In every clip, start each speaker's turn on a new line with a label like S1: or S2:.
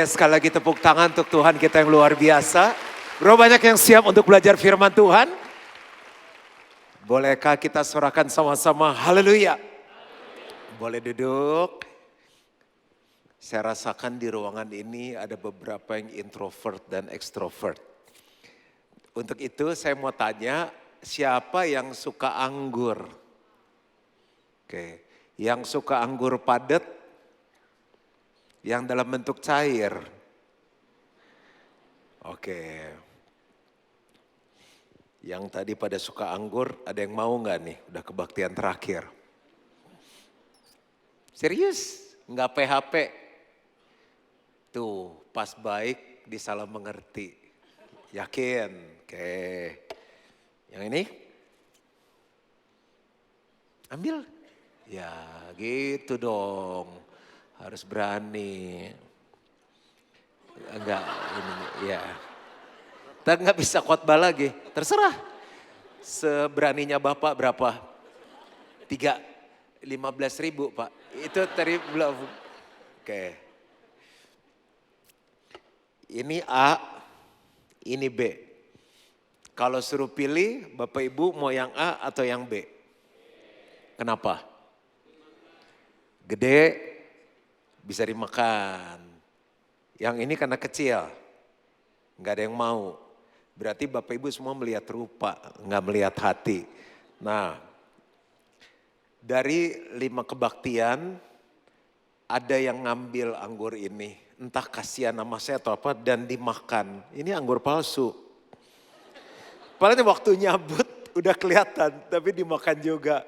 S1: Boleh sekali lagi tepuk tangan untuk Tuhan kita yang luar biasa. Berapa banyak yang siap untuk belajar firman Tuhan? Bolehkah kita sorakan sama-sama haleluya? Boleh duduk. Saya rasakan di ruangan ini ada beberapa yang introvert dan extrovert. Untuk itu saya mau tanya, siapa yang suka anggur? Oke, yang suka anggur padat, yang dalam bentuk cair. Oke. Yang tadi pada suka anggur, ada yang mau nggak nih? Udah kebaktian terakhir. Serius? Nggak PHP? Tuh, pas baik disalah mengerti. Yakin? Oke. Yang ini? Ambil? Ya gitu dong. Harus berani. Enggak, ini ya. Kita nggak bisa khotbah lagi, terserah. Seberaninya Bapak berapa? 15.000 Pak. Itu tadi belum. Oke. Ini A, ini B. Kalau suruh pilih Bapak Ibu mau yang A atau yang B? Kenapa? Gede, bisa dimakan. Yang ini karena kecil, nggak ada yang mau. Berarti Bapak Ibu semua melihat rupa, nggak melihat hati. Nah, dari 5 kebaktian, ada yang ngambil anggur ini. Entah kasihan sama saya atau apa dan dimakan. Ini anggur palsu. Padahal waktu nyabut udah kelihatan, tapi dimakan juga.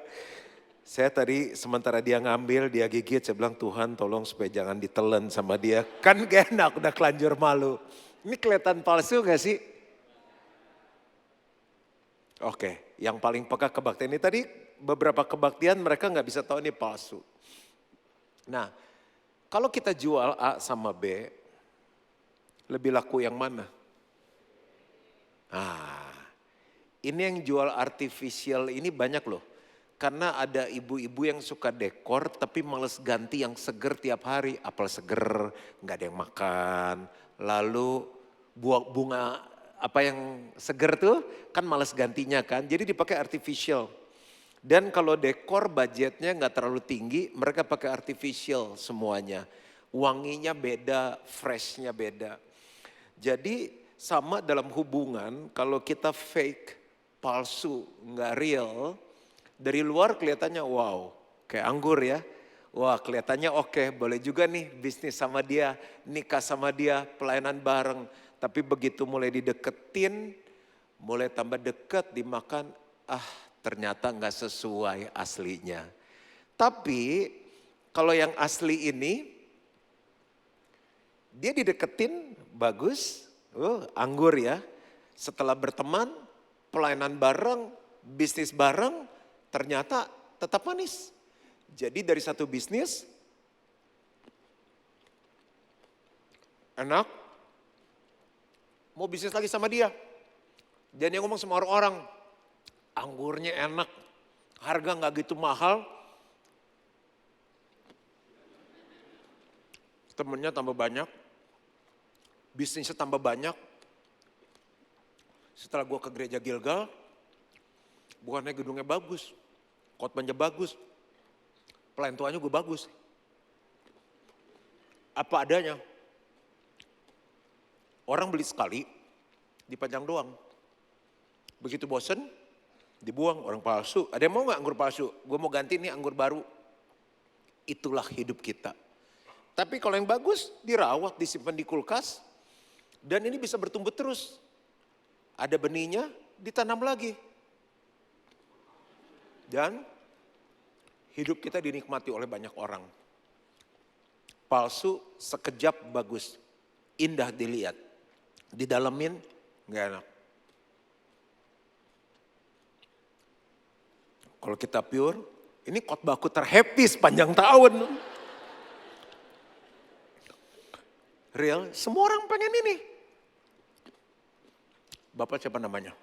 S1: Saya tadi sementara dia ngambil, dia gigit, saya bilang Tuhan tolong supaya jangan ditelan sama dia. Kan gak enak, udah kelanjur malu. Ini kelihatan palsu gak sih? Oke, yang paling peka kebaktian ini tadi beberapa kebaktian mereka gak bisa tahu ini palsu. Nah, kalau kita jual A sama B, lebih laku yang mana? Ini yang jual artificial ini banyak loh. Karena ada ibu-ibu yang suka dekor tapi males ganti yang seger tiap hari. Apel seger, gak ada yang makan. Lalu bunga apa yang seger tuh kan males gantinya kan. Jadi dipakai artificial. Dan kalau dekor budgetnya gak terlalu tinggi, mereka pakai artificial semuanya. Wanginya beda, freshnya beda. Jadi sama dalam hubungan, kalau kita fake, palsu, gak real, dari luar kelihatannya wow, kayak anggur ya. Wah kelihatannya oke, boleh juga nih bisnis sama dia, nikah sama dia, pelayanan bareng. Tapi begitu mulai dideketin, mulai tambah deket, dimakan, ternyata gak sesuai aslinya. Tapi kalau yang asli ini, dia dideketin bagus, anggur ya. Setelah berteman, pelayanan bareng, bisnis bareng, ternyata tetap manis. Jadi dari satu bisnis, enak, mau bisnis lagi sama dia. Dan dia ngomong sama orang-orang, anggurnya enak, harga gak gitu mahal. Temennya tambah banyak, bisnisnya tambah banyak. Setelah gue ke gereja Gilgal, bukannya gedungnya bagus, khotbahnya bagus, pelayan Tuhannya gue bagus. Apa adanya. Orang beli sekali, dipajang doang. Begitu bosen, dibuang orang palsu. Ada yang mau gak anggur palsu? Gue mau ganti nih anggur baru. Itulah hidup kita. Tapi kalau yang bagus, dirawat, disimpan di kulkas. Dan ini bisa bertumbuh terus. Ada benihnya, ditanam lagi. Dan hidup kita dinikmati oleh banyak orang. Palsu sekejap bagus, indah dilihat. Didalemin gak enak. Kalau kita pure, ini khotbahku terhappy sepanjang tahun. Real, semua orang pengen ini. Bapak siapa namanya?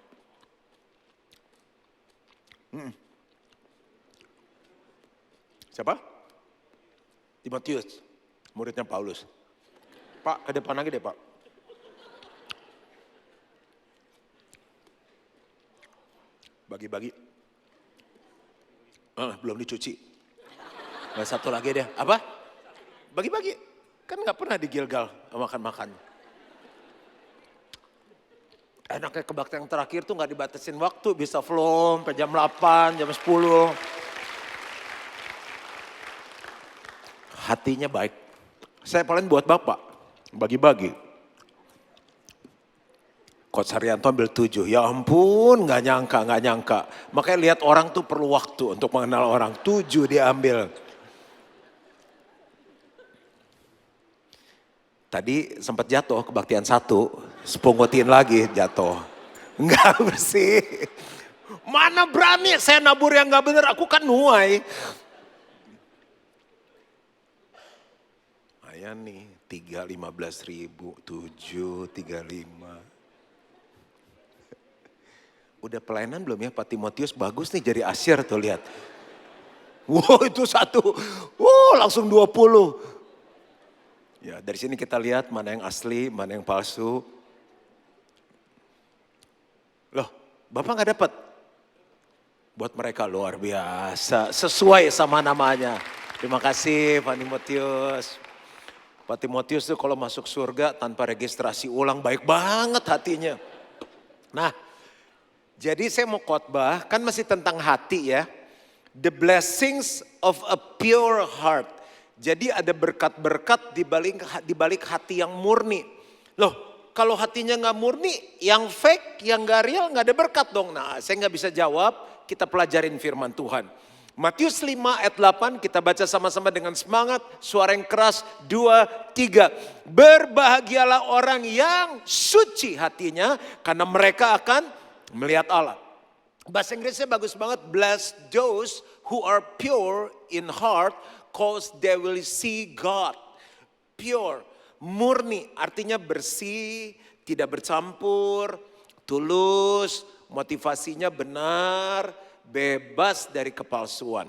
S1: Siapa? Timotius, muridnya Paulus. Pak, ke depan lagi deh Pak. Bagi-bagi. Belum dicuci. Satu lagi deh. Apa? Bagi-bagi. Kan gak pernah di Gilgal makan-makan. Enaknya kebaktian yang terakhir tuh gak dibatasin waktu. Bisa flow sampai jam 8, jam 10. Hatinya baik. Saya paling buat Bapak. Bagi-bagi. Coach Haryanto ambil 7. Ya ampun gak nyangka. Makanya lihat orang tuh perlu waktu untuk mengenal orang. 7 dia ambil. Tadi sempat jatuh kebaktian 1, sepungutin lagi jatuh. Enggak bersih. Mana berani saya nabur yang enggak benar, aku kan nuai. Ayan nih, 3, 15 ribu, 7, 35. Udah pelayanan belum ya Pak Timotius? Bagus nih jadi asyir tuh lihat. Wow itu 1, langsung 20. Ya, dari sini kita lihat mana yang asli, mana yang palsu. Loh, Bapak nggak dapat? Buat mereka luar biasa, sesuai sama namanya. Terima kasih Pak Timotius. Pak Timotius tuh kalau masuk surga tanpa registrasi ulang baik banget hatinya. Nah, jadi saya mau khotbah, kan masih tentang hati ya. The blessings of a pure heart. Jadi ada berkat-berkat di balik hati yang murni. Loh, kalau hatinya nggak murni, yang fake, yang nggak real, nggak ada berkat dong. Nah, saya nggak bisa jawab. Kita pelajarin firman Tuhan. Matius 5 ayat 8 kita baca sama-sama dengan semangat. Suara yang keras, 2, 3. Berbahagialah orang yang suci hatinya, karena mereka akan melihat Allah. Bahasa Inggrisnya bagus banget. Bless those who are pure in heart, cause they will see God. Pure, murni, artinya bersih, tidak bercampur, tulus, motivasinya benar, bebas dari kepalsuan.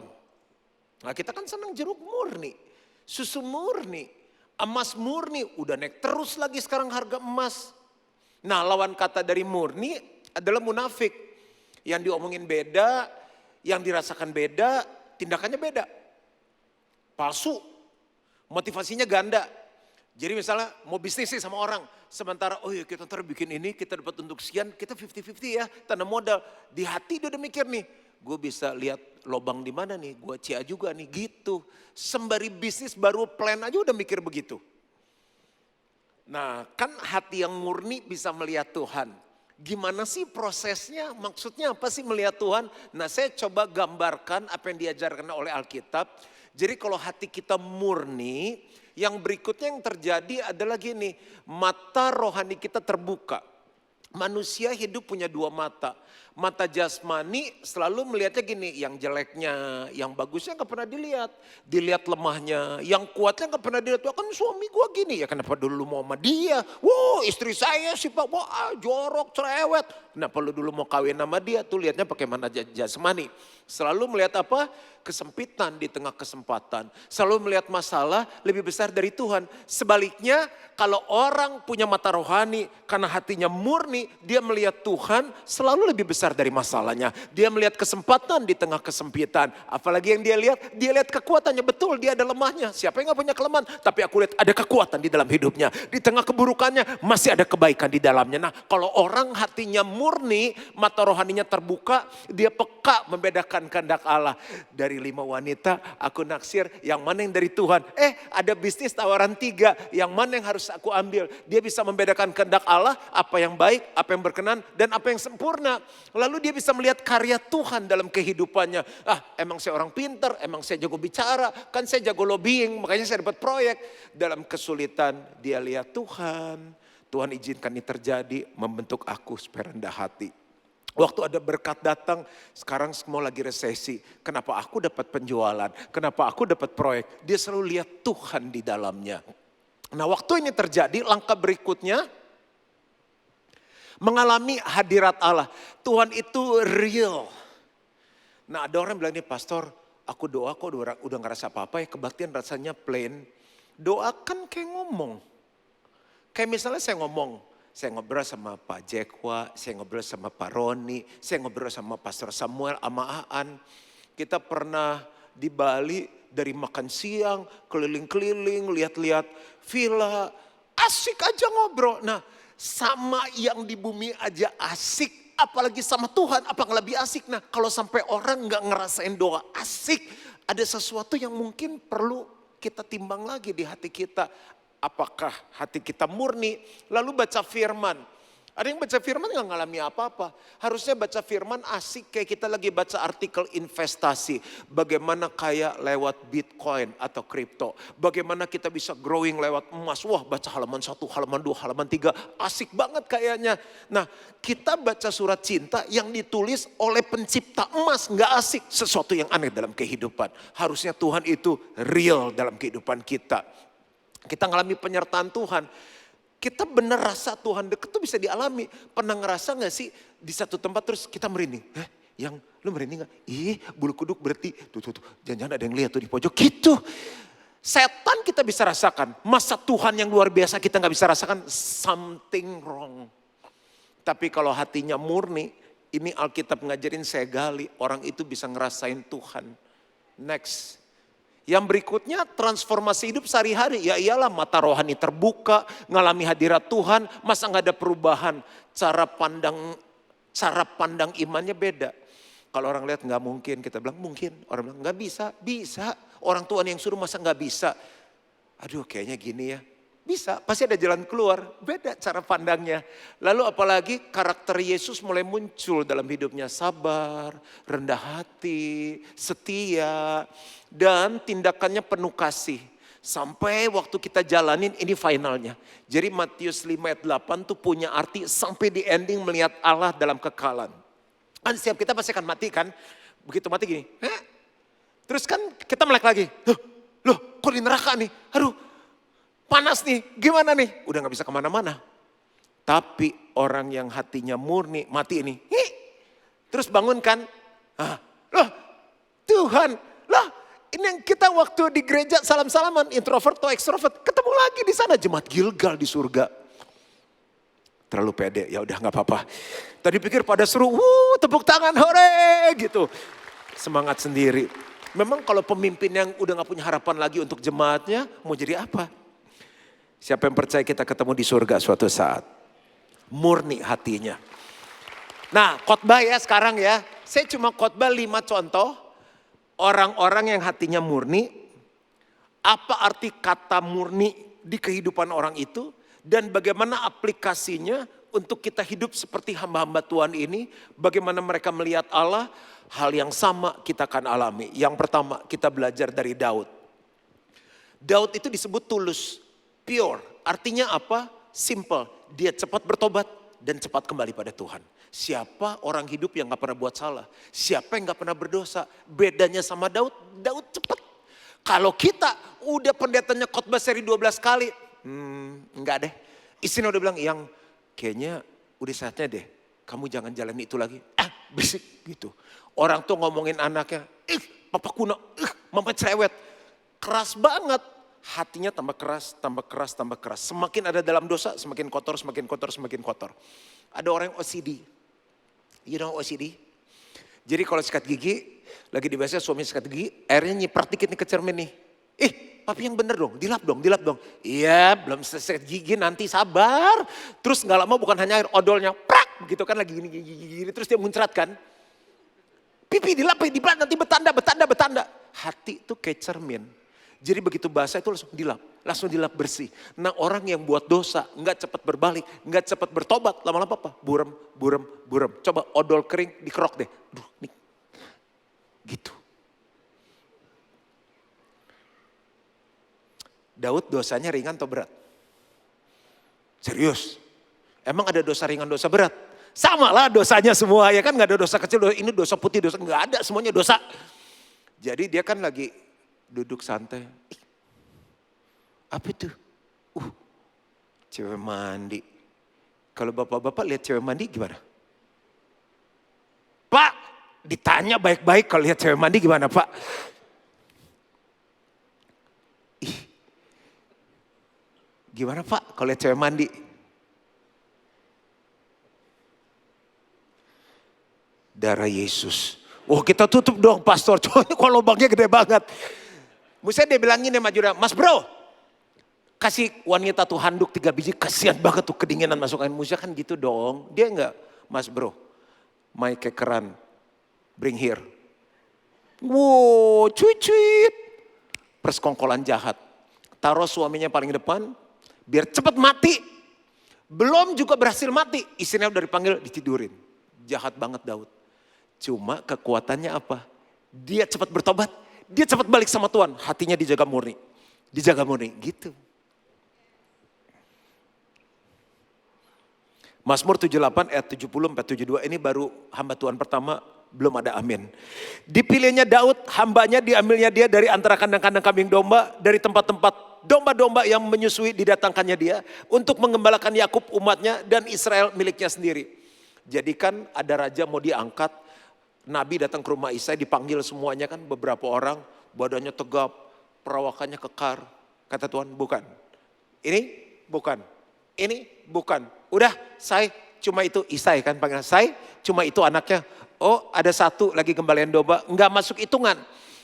S1: Nah kita kan senang jeruk murni, susu murni, emas murni, udah naik terus lagi sekarang harga emas. Nah lawan kata dari murni adalah munafik. Yang diomongin beda, yang dirasakan beda, tindakannya beda. Palsu, motivasinya ganda. Jadi misalnya mau bisnis sih sama orang, sementara oh ya kita ntar bikin ini, kita dapat untuk sekian, kita 50-50 ya, tanam modal. Di hati dia udah mikir nih, gue bisa lihat lobang di mana nih, gue cia juga nih gitu. Sembari bisnis baru plan aja udah mikir begitu. Nah kan hati yang murni bisa melihat Tuhan. Gimana sih prosesnya? Maksudnya apa sih melihat Tuhan? Nah saya coba gambarkan apa yang diajarkan oleh Alkitab. Jadi kalau hati kita murni, yang berikutnya yang terjadi adalah gini, mata rohani kita terbuka. Manusia hidup punya 2 mata. Mata jasmani selalu melihatnya gini, yang jeleknya, yang bagusnya gak pernah dilihat. Dilihat lemahnya, yang kuatnya gak pernah dilihat. Wah kan suami gua gini, ya kenapa dulu mau sama dia? Wow istri saya sih Pak, wah jorok, cerewet. Kenapa lu dulu mau kawin sama dia? Tuh lihatnya pakai mana jasmani. Selalu melihat apa? Kesempitan di tengah kesempatan. Selalu melihat masalah lebih besar dari Tuhan. Sebaliknya kalau orang punya mata rohani karena hatinya murni, dia melihat Tuhan selalu lebih besar dari masalahnya. Dia melihat kesempatan di tengah kesempitan. Apalagi yang dia lihat kekuatannya. Betul dia ada lemahnya. Siapa yang gak punya kelemahan? Tapi aku lihat ada kekuatan di dalam hidupnya. Di tengah keburukannya masih ada kebaikan di dalamnya. Nah kalau orang hatinya murni, mata rohaninya terbuka, dia peka membedakan kehendak Allah. Dari 5 wanita aku naksir yang mana yang dari Tuhan. Ada bisnis tawaran 3, yang mana yang harus aku ambil. Dia bisa membedakan kehendak Allah, apa yang baik, apa yang berkenan, dan apa yang sempurna. Lalu dia bisa melihat karya Tuhan dalam kehidupannya. Emang saya orang pintar, emang saya jago bicara, kan saya jago lobbying, makanya saya dapat proyek. Dalam kesulitan dia lihat Tuhan. Tuhan izinkan ini terjadi, membentuk aku supaya rendah hati. Waktu ada berkat datang, sekarang semua lagi resesi. Kenapa aku dapat penjualan? Kenapa aku dapat proyek? Dia selalu lihat Tuhan di dalamnya. Nah waktu ini terjadi, langkah berikutnya mengalami hadirat Allah. Tuhan itu real. Nah ada orang bilang nih, pastor aku doa kok udah ngerasa apa-apa ya, kebaktian rasanya plain. Doa kan kayak ngomong. Kayak misalnya saya ngobrol sama Pak Jekwa, saya ngobrol sama Pak Roni, saya ngobrol sama Pastor Samuel, sama Aan. Kita pernah di Bali dari makan siang, keliling-keliling, lihat-lihat villa, asik aja ngobrol. Nah, sama yang di bumi aja asik, apalagi sama Tuhan, apa yang lebih asik? Nah, kalau sampai orang nggak ngerasain doa asik, ada sesuatu yang mungkin perlu kita timbang lagi di hati kita. Apakah hati kita murni? Lalu baca firman. Ada yang baca firman gak ngalami apa-apa. Harusnya baca firman asik kayak kita lagi baca artikel investasi. Bagaimana kaya lewat Bitcoin atau kripto. Bagaimana kita bisa growing lewat emas. Wah, baca halaman 1, halaman 2, halaman 3. Asik banget kayaknya. Nah, kita baca surat cinta yang ditulis oleh pencipta emas. Gak asik, sesuatu yang aneh dalam kehidupan. Harusnya Tuhan itu real dalam kehidupan kita. Kita ngalami penyertaan Tuhan. Kita bener rasa Tuhan deket tuh bisa dialami. Pernah ngerasa gak sih di satu tempat terus kita merinding. Yang lu merinding gak? Bulu kuduk berarti tuh. Jangan-jangan ada yang lihat tuh di pojok. Gitu. Setan kita bisa rasakan. Masa Tuhan yang luar biasa kita gak bisa rasakan. Something wrong. Tapi kalau hatinya murni. Ini Alkitab ngajarin saya gali. Orang itu bisa ngerasain Tuhan. Next. Yang berikutnya transformasi hidup sehari-hari. Ya iyalah mata rohani terbuka, ngalami hadirat Tuhan, masa gak ada perubahan. Cara pandang imannya beda. Kalau orang lihat gak mungkin, kita bilang mungkin. Orang bilang gak bisa, bisa. Orang Tuhan yang suruh masa gak bisa. Aduh kayaknya gini ya. Bisa, pasti ada jalan keluar. Beda cara pandangnya. Lalu apalagi karakter Yesus mulai muncul dalam hidupnya. Sabar, rendah hati, setia. Dan tindakannya penuh kasih. Sampai waktu kita jalanin ini finalnya. Jadi Matius 5 ayat 8 tuh punya arti sampai di ending melihat Allah dalam kekalan. Kan setiap kita pasti akan mati kan. Begitu mati gini. Terus kan kita melek lagi. Loh kok di neraka nih. Aduh. Panas nih, gimana nih? Udah gak bisa kemana-mana. Tapi orang yang hatinya murni, mati ini. Terus bangun kan. Loh Tuhan, loh ini yang kita waktu di gereja salam-salaman, introvert atau extrovert. Ketemu lagi di sana, jemaat Gilgal di surga. Terlalu pede, ya udah gak apa-apa. Tadi pikir pada seru, tepuk tangan, hore gitu. Semangat sendiri. Memang kalau pemimpin yang udah gak punya harapan lagi untuk jemaatnya, mau jadi apa? Siapa yang percaya kita ketemu di surga suatu saat. Murni hatinya. Nah khotbah ya sekarang ya. Saya cuma khotbah 5 contoh. Orang-orang yang hatinya murni. Apa arti kata murni di kehidupan orang itu. Dan bagaimana aplikasinya untuk kita hidup seperti hamba-hamba Tuhan ini. Bagaimana mereka melihat Allah. Hal yang sama kita akan alami. Yang pertama kita belajar dari Daud. Daud itu disebut tulus. Pure, artinya apa? Simple, dia cepat bertobat dan cepat kembali pada Tuhan. Siapa orang hidup yang gak pernah buat salah? Siapa yang gak pernah berdosa? Bedanya sama Daud, Daud cepat. Kalau kita udah pendetanya khotbah seri 12 kali, enggak deh. Istrinya udah bilang, yang kayaknya udah saatnya deh. Kamu jangan jalan itu lagi. Berisik gitu. Orang tuh ngomongin anaknya, papa kuno, mama cerewet. Keras banget. Hatinya tambah keras, tambah keras, tambah keras. Semakin ada dalam dosa, semakin kotor, semakin kotor, semakin kotor. Ada orang yang OCD. You know OCD? Jadi kalau sikat gigi, lagi di WC suami sikat gigi, airnya nyiprat dikit nih ke cermin nih. Papi yang bener dong, dilap dong. Iya, belum selesai gigi nanti sabar. Terus gak lama bukan hanya air, odolnya prak. Begitu kan lagi gini, terus dia muncrat kan. Pipi dilap nanti betanda. Hati itu kayak cermin. Jadi begitu basah itu langsung dilap bersih. Nah orang yang buat dosa nggak cepat berbalik, nggak cepat bertobat, lama-lama apa? Burem. Coba odol kering dikerok deh. Duh, nih. Gitu. Daud dosanya ringan atau berat? Serius? Emang ada dosa ringan, dosa berat? Sama lah dosanya semua ya kan, nggak ada dosa kecil, ini dosa putih, dosa nggak ada, semuanya dosa. Jadi dia kan lagi duduk santai. Apa itu? Cewek mandi. Kalau bapak-bapak lihat cewek mandi gimana? Pak, ditanya baik-baik kalau lihat cewek mandi gimana Pak? Gimana Pak kalau lihat cewek mandi? Darah Yesus. Oh kita tutup dong pastor, kok lubangnya gede banget. Misalnya dia bilangin sama Judah, Mas bro, kasih wanita tuh handuk 3 biji, kasihan banget tuh kedinginan masuk angin. Musa kan gitu dong. Dia enggak, Mas bro, my kekeran, bring here. Wow, cuit-cuit. Persekongkolan jahat. Taruh suaminya paling depan, biar cepat mati. Belum juga berhasil mati, istrinya udah dipanggil, ditidurin. Jahat banget Daud. Cuma kekuatannya apa? Dia cepat bertobat, dia cepat balik sama Tuhan. Hatinya dijaga murni. Dijaga murni, gitu. Mazmur 78 ayat 70-72 ini baru hamba Tuhan pertama, belum ada amin. Dipilihnya Daud, hambanya diambilnya dia dari antara kandang-kandang kambing domba, dari tempat-tempat domba-domba yang menyusui didatangkannya dia untuk menggembalakan Yakub umatnya dan Israel miliknya sendiri. Jadi kan ada raja mau diangkat, Nabi datang ke rumah Isai, dipanggil semuanya kan beberapa orang, badannya tegap, perawakannya kekar. Kata Tuhan, bukan. Ini bukan. Ini bukan. Udah, saya cuma itu Isai kan panggilan. Saya cuma itu anaknya. Oh, ada satu lagi gembalain domba, enggak masuk hitungan.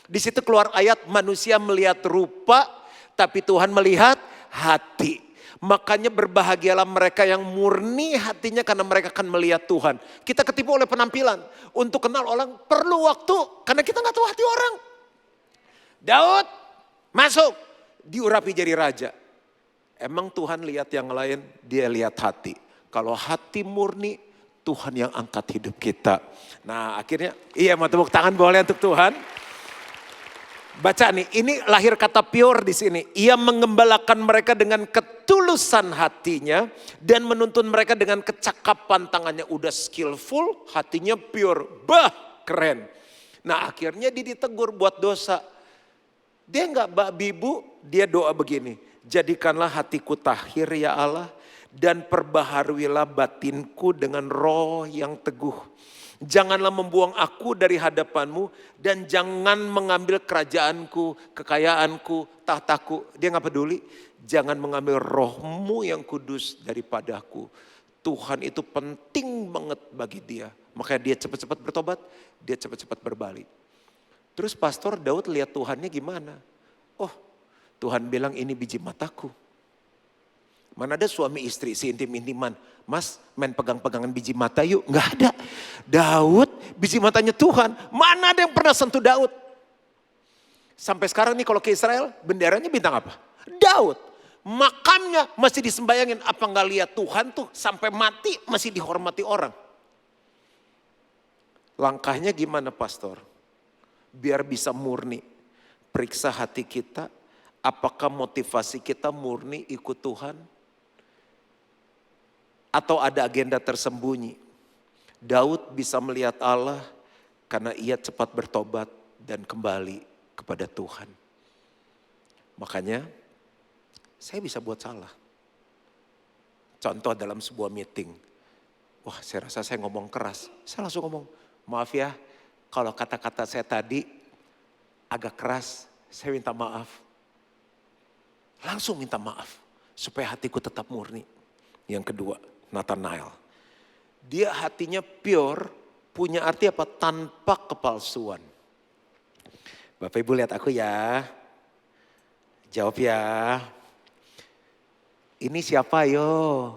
S1: Di situ keluar ayat manusia melihat rupa, tapi Tuhan melihat hati. Makanya berbahagialah mereka yang murni hatinya karena mereka akan melihat Tuhan. Kita ketipu oleh penampilan. Untuk kenal orang perlu waktu karena kita nggak tahu hati orang. Daud masuk diurapi jadi raja. Emang Tuhan lihat yang lain, dia lihat hati. Kalau hati murni, Tuhan yang angkat hidup kita. Nah akhirnya, iya mau tepuk tangan boleh untuk Tuhan. Baca nih, ini lahir kata pure di sini. Ia mengembalakan mereka dengan ketulusan hatinya dan menuntun mereka dengan kecakapan tangannya. Udah skillful, hatinya pure. Bah, keren. Nah akhirnya dia ditegur buat dosa. Dia enggak babi bu, dia doa begini. Jadikanlah hatiku tahir ya Allah dan perbaharuilah batinku dengan roh yang teguh. Janganlah membuang aku dari hadapanmu dan jangan mengambil kerajaanku, kekayaanku, tahtaku. Dia gak peduli. Jangan mengambil rohmu yang kudus daripadaku. Tuhan itu penting banget bagi dia. Makanya dia cepat-cepat bertobat, dia cepat-cepat berbalik. Terus pastor Daud lihat Tuhannya gimana? Oh, Tuhan bilang ini biji mataku. Mana ada suami istri seintim-intiman. Mas main pegang-pegangan biji mata yuk. Nggak ada. Daud biji matanya Tuhan. Mana ada yang pernah sentuh Daud. Sampai sekarang nih kalau ke Israel benderanya bintang apa? Daud. Makamnya masih disembayangin. Apa nggak lihat Tuhan tuh sampai mati masih dihormati orang. Langkahnya gimana pastor? Biar bisa murni. Periksa hati kita. Apakah motivasi kita murni ikut Tuhan? Atau ada agenda tersembunyi. Daud bisa melihat Allah karena ia cepat bertobat dan kembali kepada Tuhan. Makanya saya bisa buat salah. Contoh dalam sebuah meeting. Wah saya rasa saya ngomong keras. Saya langsung ngomong, maaf ya kalau kata-kata saya tadi agak keras, saya minta maaf. Langsung minta maaf supaya hatiku tetap murni. Yang kedua, Nathanael. Dia hatinya pure, punya arti apa? Tanpa kepalsuan. Bapak Ibu lihat aku ya. Jawab ya. Ini siapa yo?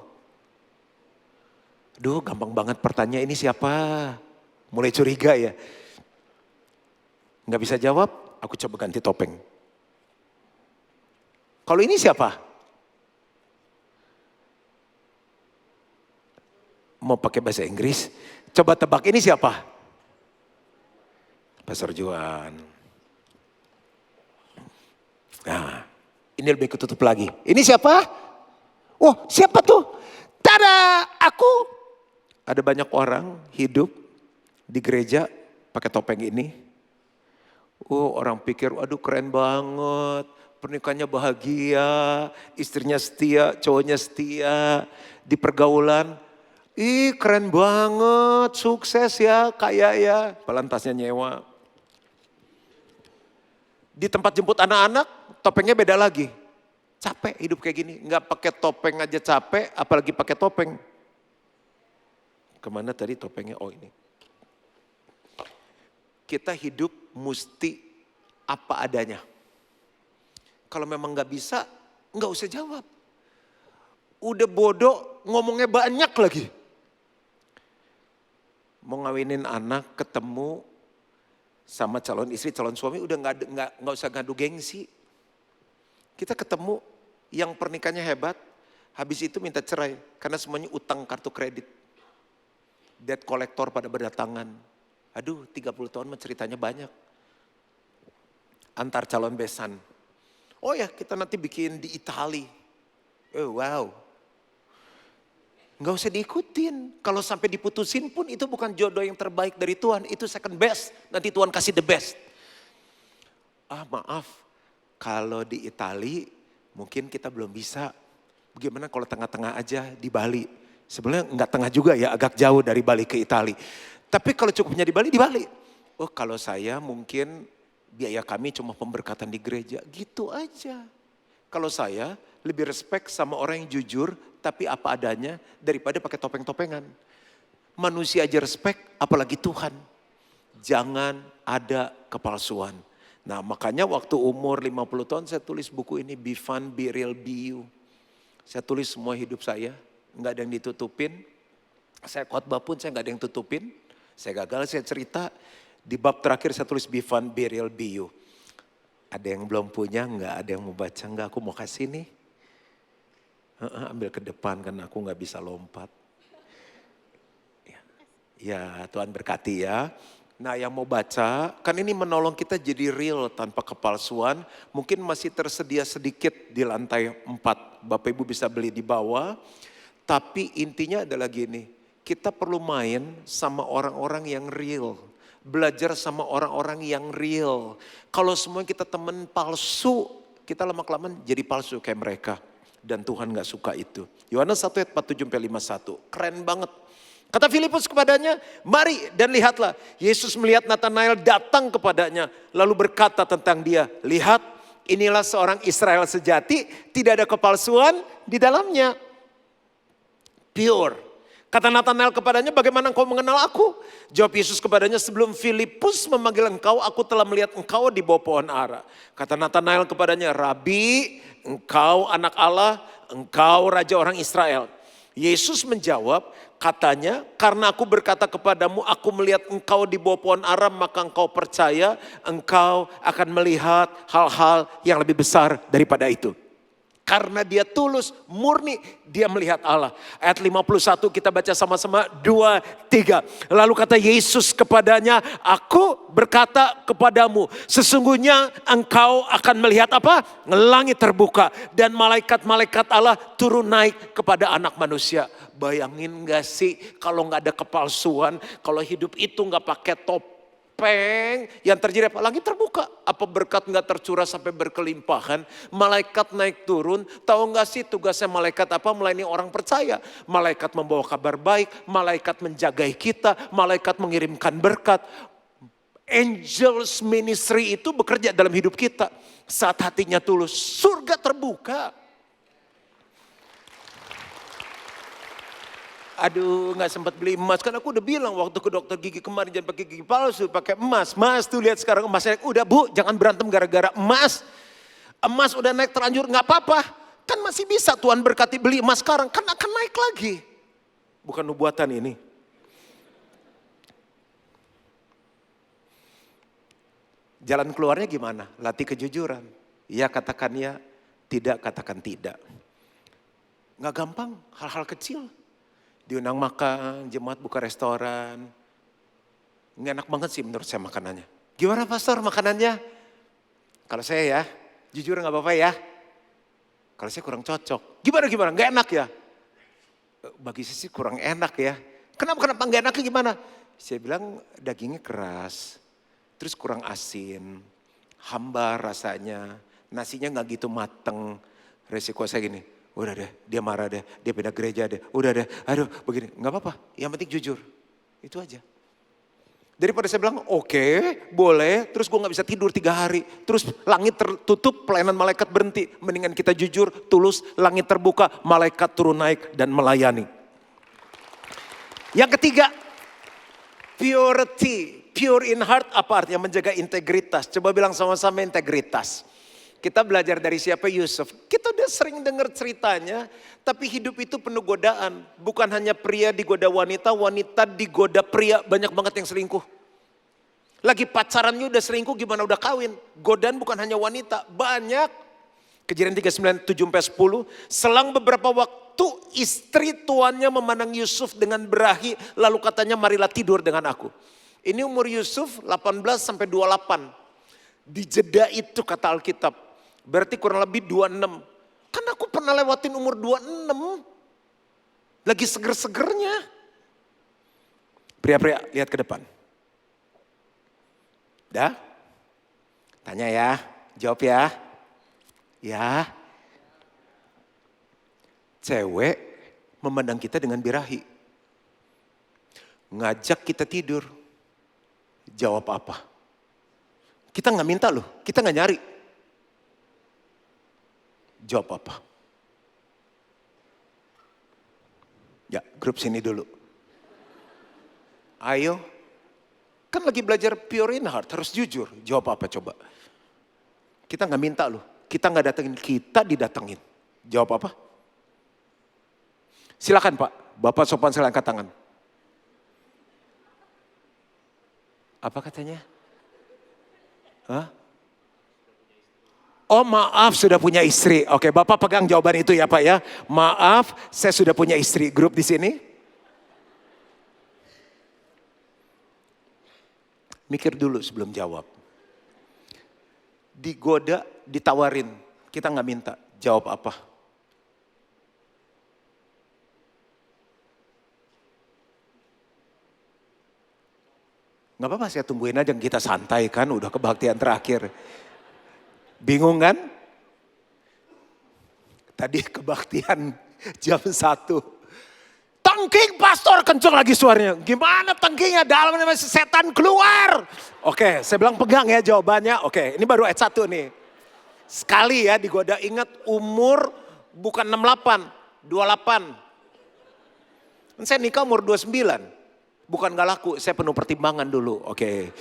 S1: Duh gampang banget pertanyaan ini siapa? Mulai curiga ya. Nggak bisa jawab, aku coba ganti topeng. Kalau ini siapa? Mau pakai bahasa Inggris? Coba tebak ini siapa? Pastor Juan. Nah, ini lebih ketutup lagi. Ini siapa? Oh, siapa tuh? Tada, aku. Ada banyak orang hidup di gereja pakai topeng ini. Oh, orang pikir, aduh keren banget. Pernikahannya bahagia, istrinya setia, cowoknya setia, di pergaulan. Ih keren banget, sukses ya, kaya ya. Padahal tasnya nyewa. Di tempat jemput anak-anak, topengnya beda lagi. Capek hidup kayak gini, nggak pakai topeng aja capek, apalagi pakai topeng. Kemana tadi topengnya? Oh ini. Kita hidup mesti apa adanya. Kalau memang nggak bisa, nggak usah jawab. Udah bodoh, ngomongnya banyak lagi. Mau ngawinin anak, ketemu sama calon istri, calon suami, udah nggak usah ngadu gengsi. Kita ketemu yang pernikahannya hebat, habis itu minta cerai karena semuanya utang kartu kredit. Debt collector pada berdatangan. Aduh, 30 tahun mah ceritanya banyak. Antar calon besan. Oh ya, kita nanti bikin di Itali. Oh wow. Nggak usah diikutin. Kalau sampai diputusin pun itu bukan jodoh yang terbaik dari Tuhan. Itu second best. Nanti Tuhan kasih the best. Ah maaf, kalau di Itali mungkin kita belum bisa. Bagaimana kalau tengah-tengah aja di Bali? Sebenarnya nggak tengah juga ya, agak jauh dari Bali ke Itali. Tapi kalau cukupnya di Bali, di Bali. Oh kalau saya mungkin biaya kami cuma pemberkatan di gereja. Gitu aja. Kalau saya lebih respect sama orang yang jujur tapi apa adanya daripada pakai topeng-topengan. Manusia aja respect apalagi Tuhan. Jangan ada kepalsuan. Nah makanya waktu umur 50 tahun saya tulis buku ini Be Fun, Be Real, Be You. Saya tulis semua hidup saya, nggak ada yang ditutupin. Saya khotbah pun saya nggak ada yang tutupin. Saya gagal, saya cerita. Di bab terakhir saya tulis Be Fun, Be Real, Be You. Ada yang belum punya, nggak ada yang mau baca, nggak aku mau kasih nih. Ambil ke depan karena aku nggak bisa lompat. Ya Tuhan berkati ya. Nah yang mau baca, kan ini menolong kita jadi real tanpa kepalsuan. Mungkin masih tersedia sedikit di lantai 4. Bapak Ibu bisa beli di bawah. Tapi intinya adalah gini, kita perlu main sama orang-orang yang real. Belajar sama orang-orang yang real. Kalau semua kita temen palsu, kita lama-kelamaan jadi palsu kayak mereka. Dan Tuhan gak suka itu. Yohanes 1 ayat 47-51, keren banget. Kata Filipus kepadanya, mari dan lihatlah. Yesus melihat Nathanael datang kepadanya. Lalu berkata tentang dia, lihat inilah seorang Israel sejati. Tidak ada kepalsuan di dalamnya. Pure. Kata Nathanael kepadanya, bagaimana engkau mengenal aku? Jawab Yesus kepadanya, sebelum Filipus memanggil engkau, aku telah melihat engkau di bawah pohon ara. Kata Nathanael kepadanya, Rabi, engkau anak Allah, engkau raja orang Israel. Yesus menjawab, katanya, karena aku berkata kepadamu, aku melihat engkau di bawah pohon ara, maka engkau percaya, engkau akan melihat hal-hal yang lebih besar daripada itu. Karena dia tulus, murni, dia melihat Allah. Ayat 51 kita baca sama-sama, 2, 3. Lalu kata Yesus kepadanya, aku berkata kepadamu, sesungguhnya engkau akan melihat apa? Langit terbuka dan malaikat-malaikat Allah turun naik kepada anak manusia. Bayangin gak sih kalau gak ada kepalsuan, kalau hidup itu gak pakai topeng, yang terjadi apa? Langit terbuka. Apa berkat gak tercurah sampai berkelimpahan? Malaikat naik turun. Tahu gak sih tugasnya malaikat apa? Melayani orang percaya. Malaikat membawa kabar baik. Malaikat menjagai kita. Malaikat mengirimkan berkat. Angels ministry itu bekerja dalam hidup kita. Saat hatinya tulus, surga terbuka. Aduh gak sempat beli emas. Kan aku udah bilang waktu ke dokter gigi kemarin jangan pakai gigi palsu, pakai emas. Mas tuh lihat sekarang emasnya. Udah bu jangan berantem gara-gara emas. Emas udah naik terlanjur gak apa-apa. Kan masih bisa Tuhan berkati beli emas sekarang. Kan akan naik lagi. Bukan nubuatan ini. Jalan keluarnya gimana? Latih kejujuran. Ya katakan ya, tidak katakan tidak. Gak gampang hal-hal kecil. Diundang makan, jemaat buka restoran. Nggak enak banget sih menurut saya makanannya. Gimana pastor makanannya? Kalau saya ya, jujur nggak apa-apa ya. Kalau saya kurang cocok. Gimana? Nggak enak ya? Bagi saya sih kurang enak ya. Kenapa nggak enaknya gimana? Saya bilang dagingnya keras. Terus kurang asin. Hambar rasanya. Nasinya nggak gitu mateng. Resiko saya gini. Udah deh, dia marah deh, dia pindah gereja deh. Udah deh, aduh begini. Gak apa-apa, yang penting jujur. Itu aja. Daripada saya bilang oke, boleh, terus gue gak bisa tidur 3 hari. Terus langit tertutup, pelayanan malaikat berhenti. Mendingan kita jujur, tulus, langit terbuka, malaikat turun naik dan melayani. Yang ketiga, purity. Pure in heart apa artinya? Menjaga integritas. Coba bilang sama-sama integritas. Kita belajar dari siapa? Yusuf. Kita udah sering dengar ceritanya, tapi hidup itu penuh godaan. Bukan hanya pria digoda wanita, wanita digoda pria. Banyak banget yang selingkuh. Lagi pacarannya udah selingkuh, gimana udah kawin? Godaan bukan hanya wanita, banyak. Kejadian 39:7-10. Selang beberapa waktu istri tuannya memandang Yusuf dengan berahi, lalu katanya marilah tidur dengan aku. Ini umur Yusuf 18 sampai 28. Di jeda itu kata Alkitab. Berarti kurang lebih 26. Kan aku pernah lewatin umur 26. Lagi seger-segernya. Pria-pria lihat ke depan. Dah? Tanya ya, jawab ya. Ya. Cewek memandang kita dengan birahi. Ngajak kita tidur. Jawab apa? Kita gak minta loh, kita gak nyari. Jawab apa? Ya, grup sini dulu. Ayo. Kan lagi belajar pure in heart, harus jujur. Jawab apa coba? Kita gak minta loh, kita gak datengin, kita didatengin. Jawab apa? Silakan Pak, Bapak sopan saya angkat tangan. Apa katanya? Hah? Oh maaf sudah punya istri. Oke, Bapak pegang jawaban itu ya Pak ya. Maaf, saya sudah punya istri. Grup di sini. Mikir dulu sebelum jawab. Digoda, ditawarin. Kita nggak minta. Jawab apa? Nggak apa-apa, saya tungguin aja, kita santai kan, udah kebaktian terakhir. Bingung kan? Tadi kebaktian jam 1. Tangking pastor, kenceng lagi suaranya. Gimana tangkingnya? Dalam setan keluar. Oke, saya bilang pegang ya jawabannya. Oke, ini baru ayat 1 nih. Sekali ya digoda, ingat umur bukan 68, 28. Saya nikah umur 29. Bukan gak laku, saya penuh pertimbangan dulu. Oke.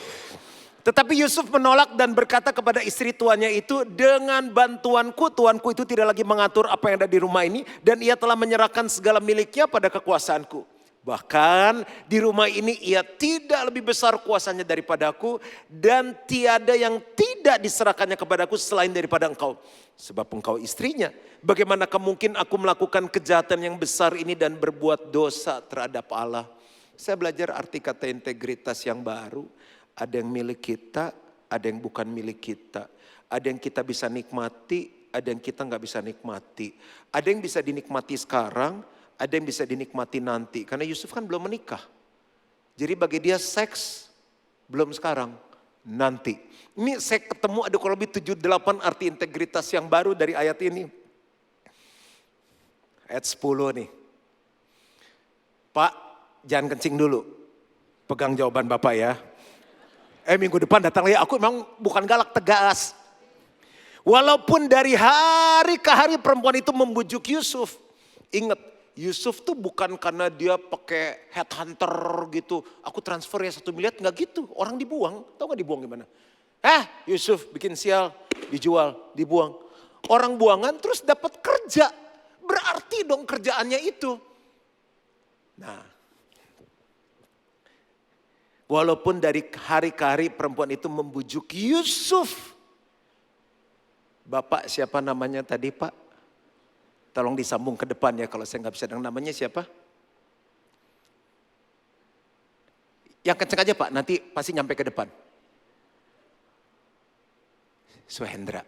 S1: Tetapi Yusuf menolak dan berkata kepada istri tuannya itu, dengan bantuanku, tuanku itu tidak lagi mengatur apa yang ada di rumah ini. Dan ia telah menyerahkan segala miliknya pada kekuasaanku. Bahkan di rumah ini ia tidak lebih besar kuasanya daripadaku. Dan tiada yang tidak diserahkannya kepadaku selain daripada engkau. Sebab engkau istrinya. Bagaimanakah mungkin aku melakukan kejahatan yang besar ini dan berbuat dosa terhadap Allah. Saya belajar arti kata integritas yang baru. Ada yang milik kita, ada yang bukan milik kita. Ada yang kita bisa nikmati, ada yang kita nggak bisa nikmati. Ada yang bisa dinikmati sekarang, ada yang bisa dinikmati nanti. Karena Yusuf kan belum menikah. Jadi bagi dia seks belum sekarang, nanti. Ini saya ketemu ada kurang lebih 7-8 arti integritas yang baru dari ayat ini. Ayat 10 nih. Pak, jangan kencing dulu. Pegang jawaban Bapak ya. Minggu depan datang lagi. Aku memang bukan galak, tegas. Walaupun dari hari ke hari perempuan itu membujuk Yusuf. Ingat, Yusuf tuh bukan karena dia pakai headhunter gitu. Aku transfer ya 1 miliar, nggak gitu. Orang dibuang, tahu nggak dibuang gimana? Yusuf bikin sial, dijual, dibuang. Orang buangan terus dapat kerja. Berarti dong kerjaannya itu. Nah, walaupun dari hari ke hari perempuan itu membujuk Yusuf. Bapak siapa namanya tadi Pak? Tolong disambung ke depan ya kalau saya nggak bisa dengar namanya siapa? Yang kenceng aja Pak, nanti pasti nyampe ke depan. Suhendra.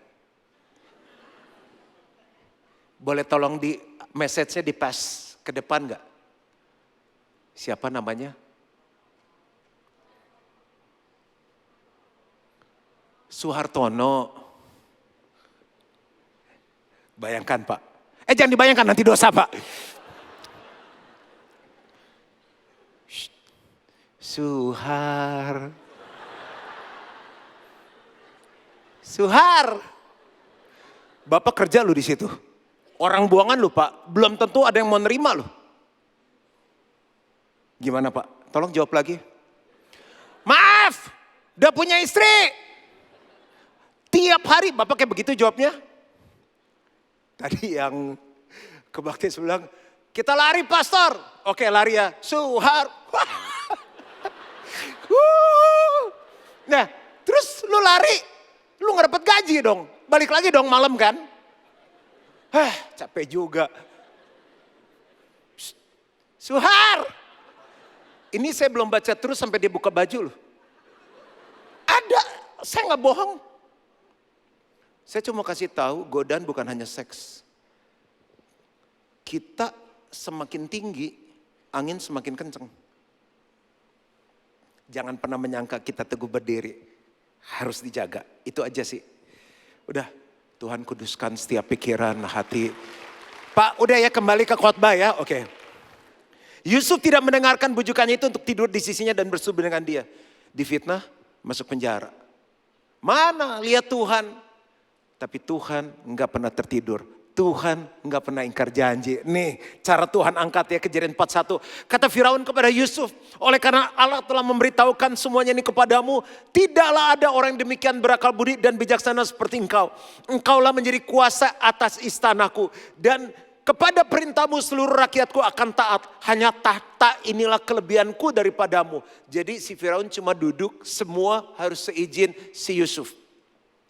S1: Boleh tolong di message-nya di pass ke depan nggak? Siapa namanya? Suhartono. Bayangkan Pak. Jangan dibayangkan nanti dosa Pak. Suhar. Suhar. Bapak kerja lu di situ. Orang buangan lu Pak, belum tentu ada yang mau nerima lu. Gimana Pak? Tolong jawab lagi. Maaf, udah punya istri. Tiap hari Bapak kayak begitu jawabnya. Tadi yang kebaktian bilang, kita lari pastor. Oke lari ya, Suhar. Nah terus lu lari, lu gak dapet gaji dong. Balik lagi dong malam kan. Capek juga. Suhar. Ini saya belum baca terus sampai dia buka baju loh. Ada, saya gak bohong. Saya cuma kasih tahu godaan bukan hanya seks. Kita semakin tinggi, angin semakin kenceng. Jangan pernah menyangka kita teguh berdiri. Harus dijaga, itu aja sih. Udah, Tuhan kuduskan setiap pikiran, hati. Pak, udah ya kembali ke khotbah ya, oke. Yusuf tidak mendengarkan bujukannya itu untuk tidur di sisinya dan bersekutu dengan dia. Difitnah, masuk penjara. Mana lihat Tuhan. Tapi Tuhan enggak pernah tertidur. Tuhan enggak pernah ingkar janji. Nih cara Tuhan angkat ya, Kejadian 41. Kata Firaun kepada Yusuf, oleh karena Allah telah memberitahukan semuanya ini kepadamu, tidaklah ada orang yang demikian berakal budi dan bijaksana seperti engkau. Engkaulah menjadi kuasa atas istanaku dan kepada perintahmu seluruh rakyatku akan taat. Hanya tahta inilah kelebihanku daripadamu. Jadi si Firaun cuma duduk, semua harus seizin si Yusuf.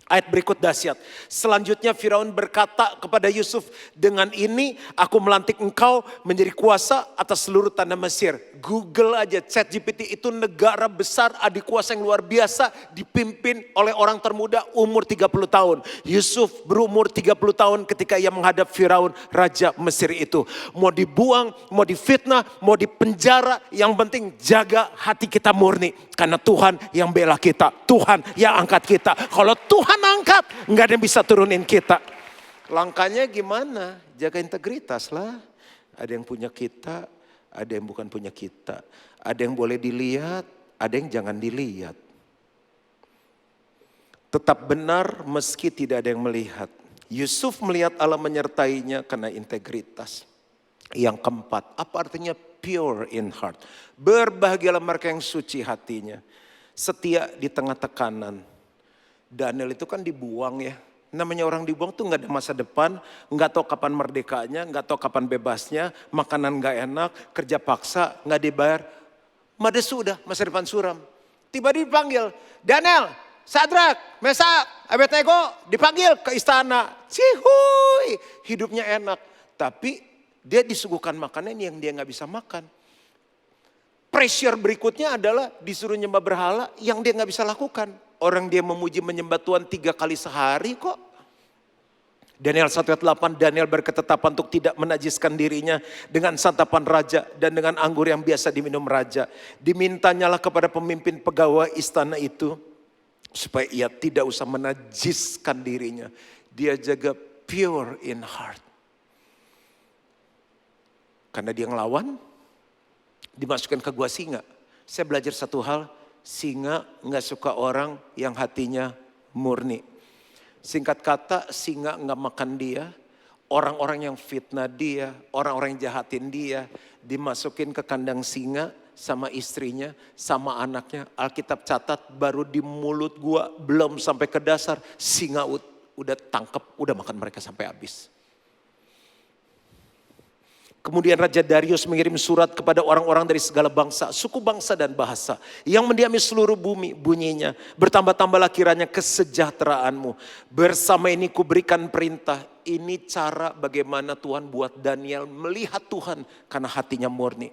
S1: Ayat berikut dahsyat. Selanjutnya Firaun berkata kepada Yusuf, dengan ini aku melantik engkau menjadi kuasa atas seluruh tanah Mesir. Google aja, ChatGPT itu negara besar, adik kuasa yang luar biasa, dipimpin oleh orang termuda umur 30 tahun. Yusuf berumur 30 tahun ketika ia menghadap Firaun, raja Mesir itu. Mau dibuang, mau difitnah, mau dipenjara, yang penting jaga hati kita murni. Karena Tuhan yang bela kita, Tuhan yang angkat kita. Kalau Tuhan angkat, nggak ada yang bisa turunin kita. Langkahnya gimana? Jaga integritas lah. Ada yang punya kita, ada yang bukan punya kita. Ada yang boleh dilihat, ada yang jangan dilihat. Tetap benar meski tidak ada yang melihat. Yusuf melihat Allah menyertainya karena integritas. Yang keempat, apa artinya pure in heart? Berbahagialah mereka yang suci hatinya. Setia di tengah tekanan. Daniel itu kan dibuang ya. Namanya orang dibuang tuh gak ada masa depan. Gak tahu kapan merdekanya, gak tahu kapan bebasnya. Makanan gak enak, kerja paksa, gak dibayar. Mades sudah, masa depan suram. Tiba-tiba dipanggil, Daniel, Sadrak, Mesak, Abednego dipanggil ke istana. Cihuy, hidupnya enak. Tapi dia disuguhkan makanan yang dia gak bisa makan. Pressure berikutnya adalah disuruh nyembah berhala yang dia gak bisa lakukan. Orang dia memuji menyembah Tuhan 3 kali sehari kok. Daniel 1 ayat 8, Daniel berketetapan untuk tidak menajiskan dirinya dengan santapan raja dan dengan anggur yang biasa diminum raja. Dimintanyalah kepada pemimpin pegawai istana itu supaya ia tidak usah menajiskan dirinya. Dia jaga pure in heart. Karena dia ngelawan, dimasukkan ke gua singa. Saya belajar satu hal, singa gak suka orang yang hatinya murni. Singkat kata, singa gak makan dia. Orang-orang yang fitnah dia, orang-orang yang jahatin dia, dimasukin ke kandang singa sama istrinya, sama anaknya. Alkitab catat baru di mulut gua, belum sampai ke dasar, singa udah tangkep, udah makan mereka sampai habis. Kemudian Raja Darius mengirim surat kepada orang-orang dari segala bangsa, suku bangsa dan bahasa yang mendiami seluruh bumi. Bunyinya, bertambah-tambahlah kiranya kesejahteraanmu. Bersama ini kuberikan perintah. Ini cara bagaimana Tuhan buat Daniel melihat Tuhan karena hatinya murni.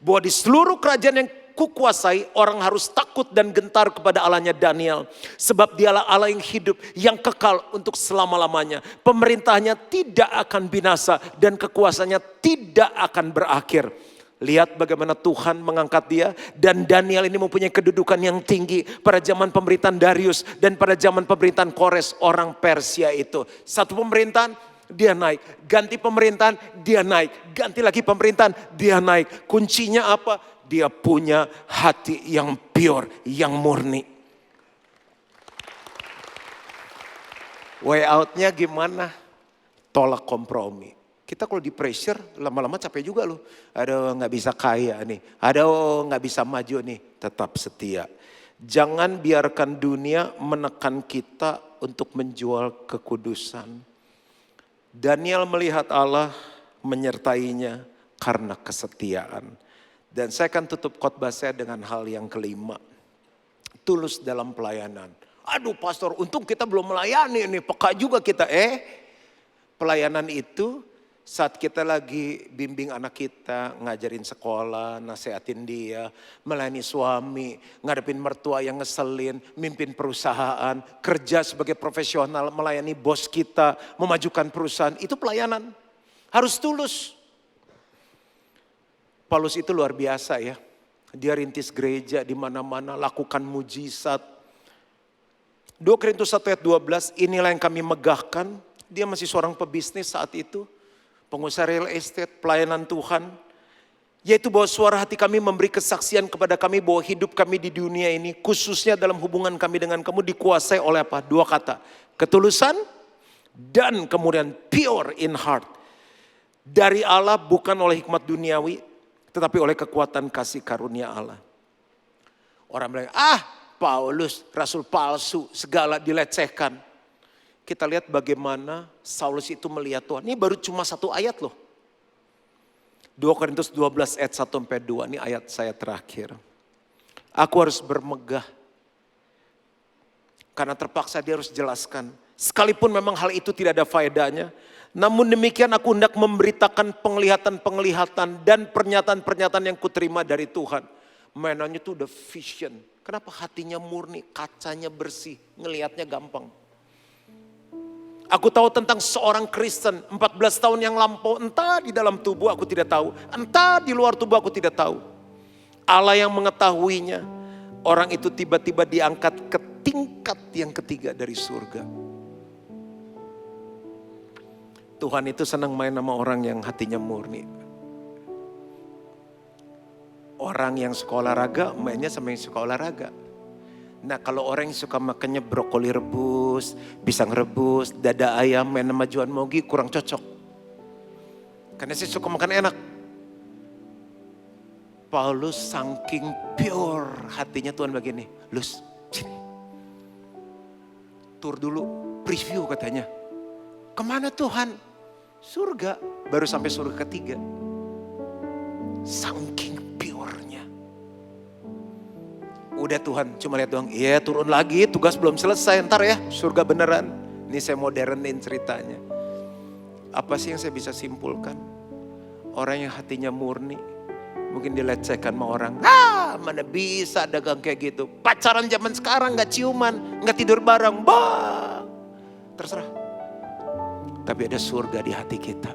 S1: Bahwa di seluruh kerajaan yang kukuasai, orang harus takut dan gentar kepada Allahnya Daniel. Sebab dialah Allah yang hidup, yang kekal untuk selama-lamanya. Pemerintahnya tidak akan binasa dan kekuasaannya tidak akan berakhir. Lihat bagaimana Tuhan mengangkat dia. Dan Daniel ini mempunyai kedudukan yang tinggi pada zaman pemerintahan Darius dan pada zaman pemerintahan Kores, orang Persia itu. Satu pemerintahan, dia naik. Ganti pemerintahan, dia naik. Ganti lagi pemerintahan, dia naik. Kuncinya apa? dia punya hati yang pure, yang murni. Way out-nya gimana? Tolak kompromi. Kita kalau di pressure lama-lama capek juga loh. Aduh gak bisa kaya nih. Aduh gak bisa maju nih. Tetap setia. Jangan biarkan dunia menekan kita untuk menjual kekudusan. Daniel melihat Allah menyertainya karena kesetiaan. Dan saya akan tutup khotbah saya dengan hal yang kelima. Tulus dalam pelayanan. Aduh pastor, untung kita belum melayani nih, peka juga kita. Pelayanan itu saat kita lagi bimbing anak kita, ngajarin sekolah, nasehatin dia, melayani suami, ngadepin mertua yang ngeselin, mimpin perusahaan, kerja sebagai profesional, melayani bos kita, memajukan perusahaan, itu pelayanan. Harus tulus. Paulus itu luar biasa ya. Dia rintis gereja di mana-mana, lakukan mujizat. 2 Korintus 1 ayat 12, inilah yang kami megahkan. Dia masih seorang pebisnis saat itu. Pengusaha real estate, pelayanan Tuhan. Yaitu bahwa suara hati kami memberi kesaksian kepada kami bahwa hidup kami di dunia ini, khususnya dalam hubungan kami dengan kamu, dikuasai oleh apa? 2 kata. Ketulusan dan kemudian pure in heart. Dari Allah, bukan oleh hikmat duniawi, tetapi oleh kekuatan kasih karunia Allah. Orang bilang, Paulus, rasul palsu, segala dilecehkan. Kita lihat bagaimana Saulus itu melihat Tuhan. Ini baru cuma satu ayat loh. 2 Korintus 12 ayat 1-2, ini ayat saya terakhir. Aku harus bermegah. Karena terpaksa dia harus jelaskan. Sekalipun memang hal itu tidak ada faedahnya. Namun demikian aku hendak memberitakan penglihatan-penglihatan dan pernyataan-pernyataan yang kuterima dari Tuhan. Mainannya itu udah vision. Kenapa hatinya murni, kacanya bersih, ngelihatnya gampang. Aku tahu tentang seorang Kristen 14 tahun yang lampau, entah di dalam tubuh aku tidak tahu, entah di luar tubuh aku tidak tahu. Allah yang mengetahuinya, orang itu tiba-tiba diangkat ke tingkat yang ketiga dari surga. Tuhan itu senang main sama orang yang hatinya murni. Orang yang suka olahraga, mainnya sama yang suka olahraga. Nah kalau orang yang suka makannya brokoli rebus, pisang rebus, dada ayam, main sama Juan Mogi kurang cocok. Karena saya suka makan enak. Paulus saking pure hatinya Tuhan begini. Lus, sini. Tur dulu, preview katanya. Kemana Tuhan? Surga, baru sampai surga ketiga. Saking pure-nya. Udah Tuhan, cuma lihat doang. Iya turun lagi, tugas belum selesai. Ntar ya, surga beneran. Ini saya modernin ceritanya. Apa sih yang saya bisa simpulkan? Orang yang hatinya murni, mungkin dilecehkan sama orang. Mana bisa dagang kayak gitu. Pacaran zaman sekarang gak ciuman, gak tidur bareng. Terserah. Tapi ada surga di hati kita.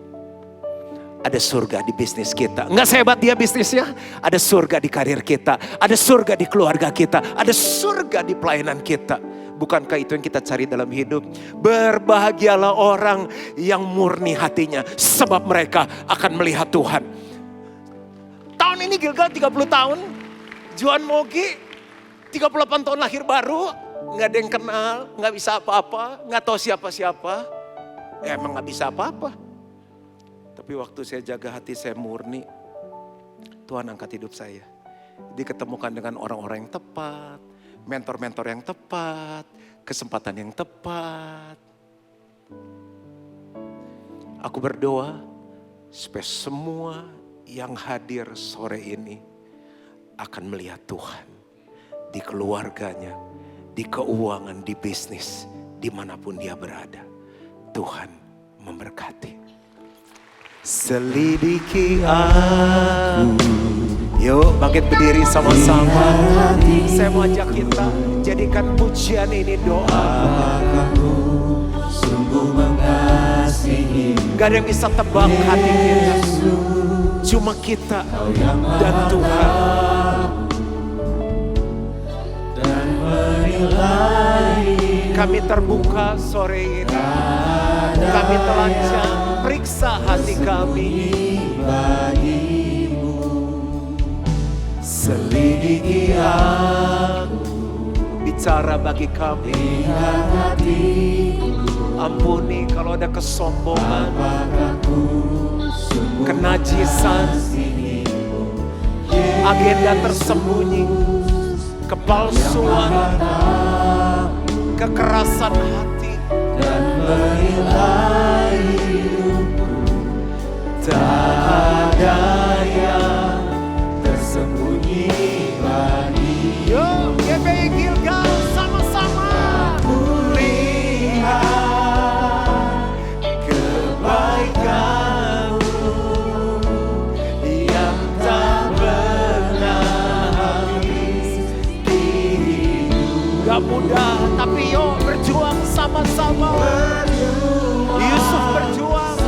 S1: Ada surga di bisnis kita. Enggak sehebat dia bisnisnya. Ada surga di karir kita. Ada surga di keluarga kita. Ada surga di pelayanan kita. Bukankah itu yang kita cari dalam hidup? Berbahagialah orang yang murni hatinya. Sebab mereka akan melihat Tuhan. Tahun ini Gilgal 30 tahun. Juan Mogi 38 tahun lahir baru. Enggak ada yang kenal. Enggak bisa apa-apa. Enggak tahu siapa-siapa. Emang enggak bisa apa-apa. Tapi waktu saya jaga hati saya murni, Tuhan angkat hidup saya. Diketemukan dengan orang-orang yang tepat, mentor-mentor yang tepat, kesempatan yang tepat. Aku berdoa supaya semua yang hadir sore ini akan melihat Tuhan di keluarganya, di keuangan, di bisnis, dimanapun dia berada. Tuhan memberkati. Selidiki aku. Yuk bangkit berdiri sama-sama. Saya mau ajak kita jadikan pujian ini doa. Sungguh mengasihi. Gak ada yang bisa tebak hati kita. Cuma kita dan Tuhan. Dan menilai. Kami terbuka sore ini. Kami telanjang. Periksa hati kami bagimu. selidiki aku, bicara bagi kami.
S2: Lihat hatiku,
S1: Ampuni kalau ada kesombongan,
S2: apakah ku sungguh
S1: kenajisan,
S2: mengasihimu,
S1: agenda tersembunyi, kepalsuan, kekerasan hati,
S2: dan menilai hidupku. Tak ada yang tersembunyi bagi.
S1: Yo, GBI Gilgal sama-sama.
S2: Lihat kebaikan-Mu yang tak pernah habis di hidup.
S1: Gak mudah, tapi yo berjuang sama-sama. Yusuf berjuang,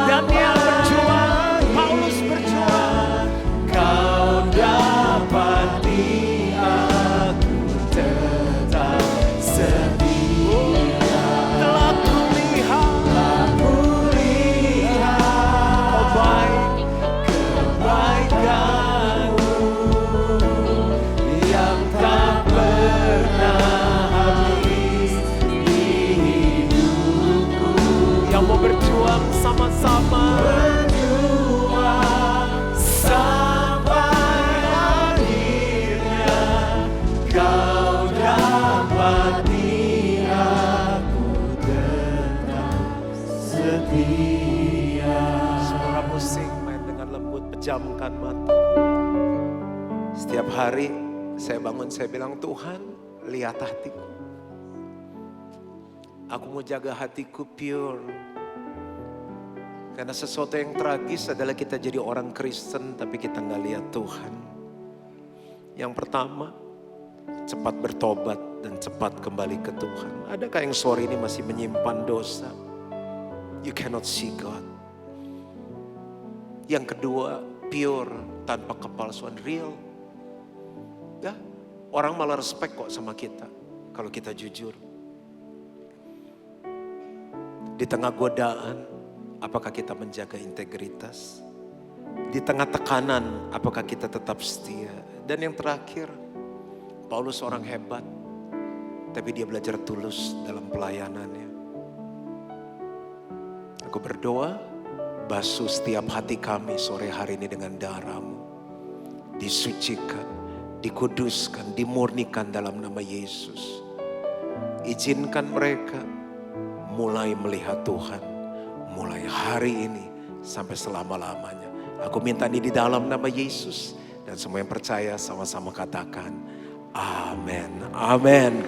S1: Daniel berjuang, Paulus berjuang.
S2: Kau dapati aku tetap setia.
S1: Telah kulihat,
S2: Kulihat
S1: oh baik,
S2: kebaikan-Mu yang tak pernah habis di hidupku.
S1: yang mau berjuang sama-sama.
S2: Berjuang sampai akhirnya kau dapati aku tetap setia.
S1: Suara musik main dengan lembut, pejamkan mata. Setiap hari saya bangun, saya bilang, Tuhan lihat hatiku. Aku mau jaga hatiku pure. Karena sesuatu yang tragis adalah kita jadi orang Kristen tapi kita nggak lihat Tuhan. Yang pertama, cepat bertobat dan cepat kembali ke Tuhan. Adakah yang sore ini masih menyimpan dosa? You cannot see God. Yang kedua, pure, tanpa kepalsuan, real. Ya, orang malah respect kok sama kita kalau kita jujur. Di tengah godaan, apakah kita menjaga integritas? Di tengah tekanan, apakah kita tetap setia? Dan yang terakhir, Paulus orang hebat, tapi dia belajar tulus dalam pelayanannya. Aku berdoa, basuh setiap hati kami sore hari ini dengan darah-Mu. Disucikan, dikuduskan, dimurnikan dalam nama Yesus. Izinkan mereka mulai melihat Tuhan, mulai hari ini sampai selama-lamanya. Aku minta ini di dalam nama Yesus. Dan semua yang percaya sama-sama katakan, amin, amin.